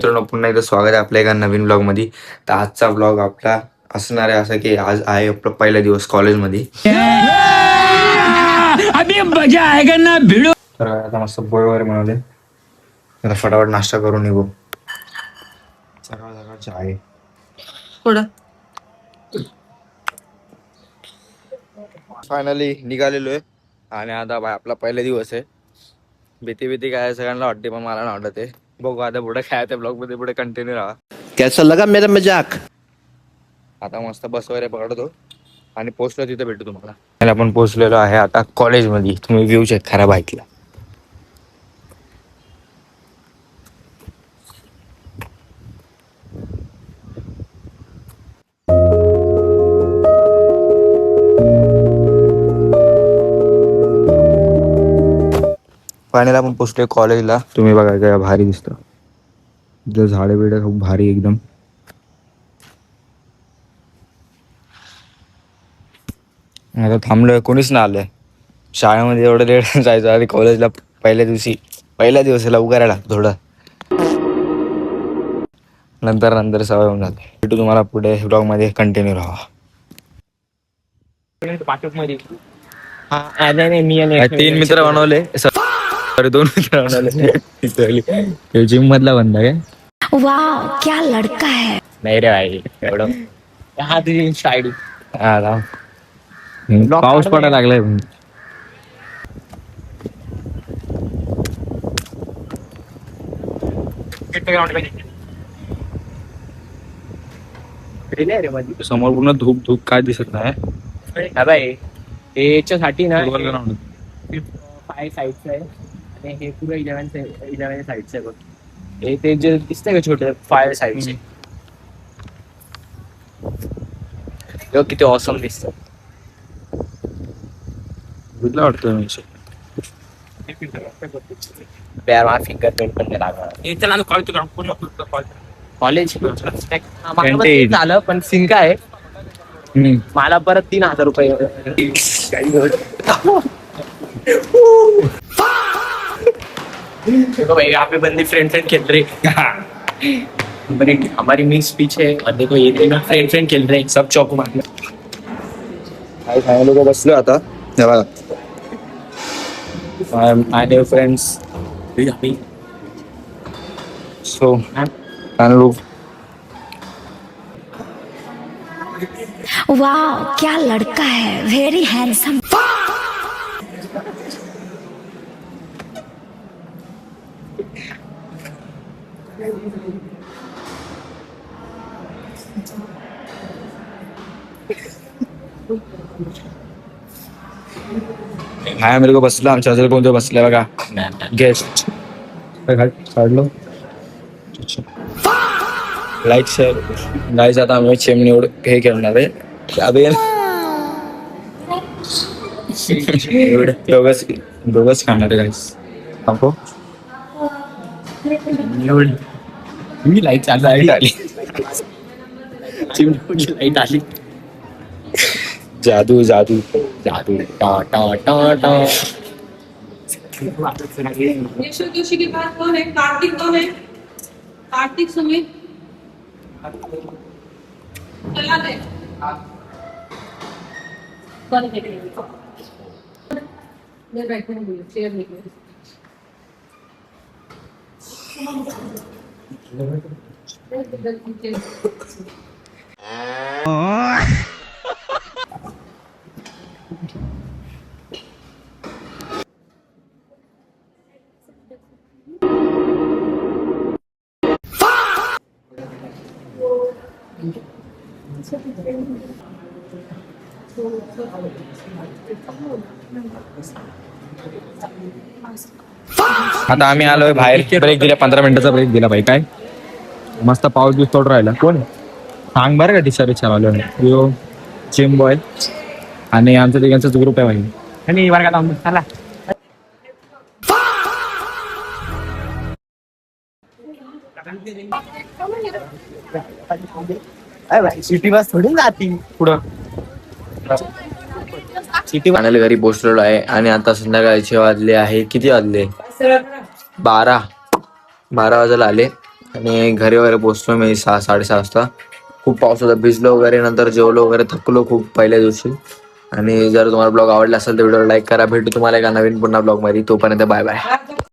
मित्रांनो, पुन्हा एकदा स्वागत आहे आपल्या एका नवीन ब्लॉग मध्ये. तर आजचा ब्लॉग आपला असणार आहे असं की आज आहे आपला पहिला दिवस कॉलेजमध्ये. तर आता मस्त पोहे वगैरे बनवले. आता फटाफट नाश्ता करून निघू. सकाळ सकाळची आहे फायनली निघालेलो आहे आणि आता आपला पहिला दिवस आहे. भीती काय सगळ्यांना वाटते पण मला नाही वाटत आहे. बघू आता पुढे काय त्या ब्लॉग मध्ये पुढे कंटिन्यू राहा. कैसा लगा मेरा मजाक. आता मस्त बस वगैरे पकडतो आणि पोहोचलो तिथे भेटू तुम्हाला. आणि आपण पोहोचलेलो आहे आता कॉलेजमध्ये. तुम्ही व्ह्यू चेक करा बाईकला. फायनल आपण पोहोचलोय कॉलेजला. तुम्ही बघा काय भारी दिसतं. इथं झाडे बिडे खूप भारी एकदम. आता थांबलोय, कोणीच ना आलंय. शाळेमध्ये एवढं लेट जायचं आणि कॉलेजला पहिल्या दिवसाला लवकर यायला थोडं. नंतर सवय होऊन जाते. भेटू तुम्हाला पुढे ब्लॉग मध्ये. कंटिन्यू राहा. तीन मित्र बनवले, सॉरी 2 मित्र बनवले. जिम मधला बंद आहे. वाह क्या लड़का है. नाही रे भाई एवढं. हा तुझी स्टाईल. पाऊस पडायला लागलाय. समोर पूर्ण धूप काय दिसत नाही. याच्यासाठी ना 5 साईडचं आहे आणि हे पुरं 11 साईडचं आहे बघ. हे ते जे दिसतंय का छोटे 5 साईडचे, किती ऑसम दिसतं. कुठला वाटतं प्यार मला फिंगरप्रिंट पण नाही लागणार. कॉलेज झालं पण सिंक आहे. मला परत 3,000 रुपये. देखो भाई यहाँ पे बंदे फ्रेंड खेल रहे. हमारी मिक्स स्पीच है और देखो ये फ्रेंड खेल रहे सब चौक मारले. काही लोक बसलो आता. माय न्यू फ्रेंड्स. सो वाह क्या लड़का है. Very handsome. हाय मेरे को बसला. आमच्या बाजूला कोणते बसले बघा. गेस्ट काढलो. Like share guys. आता आम्ही चिमणी हे खेळणार आहे. दोघच खाणार आहे गाईज. थांबो. मी लाईट आली. चिमणी लाईट आली. जादू टा टा टा टा. यशो जोशी के बाद कौन है? कार्तिक कौन है? कार्तिक सुमित चला दे. कौन है? मैं बैठने बोली चेयर लेके. आता आम्ही आलोय बाहेर. ब्रेक दिला, 15 मिनिटाचा ब्रेक दिला भाई. काय मस्त पाऊस दिवस तोड राहिला. कोण सांग बरं का. टीचर विचारलो यो जिम बॉय आणि आमच्या तिघांचाच ग्रुप आहे भाई. आणि वर्गात चला. सिटी बस थोडी जाती पुढं. सिटी फायनली घरी पोहोचलेलो आहे आणि आता संध्याकाळचे वाजले आहे. किती वाजले? 12 वाजायला आले. आणि घरी वगैरे पोहोचलो मी 6-6:30 वाजता. खूप पाऊस होता, भिजलो वगैरे, नंतर जेवलो वगैरे, थकलो खूप पहिल्या दिवशी. आणि जर तुम्हाला ब्लॉग आवडला असेल तर व्हिडिओला लाईक करा. भेटू तुम्हाला एका नवीन पुन्हा ब्लॉग मध्ये. तोपर्यंत बाय बाय.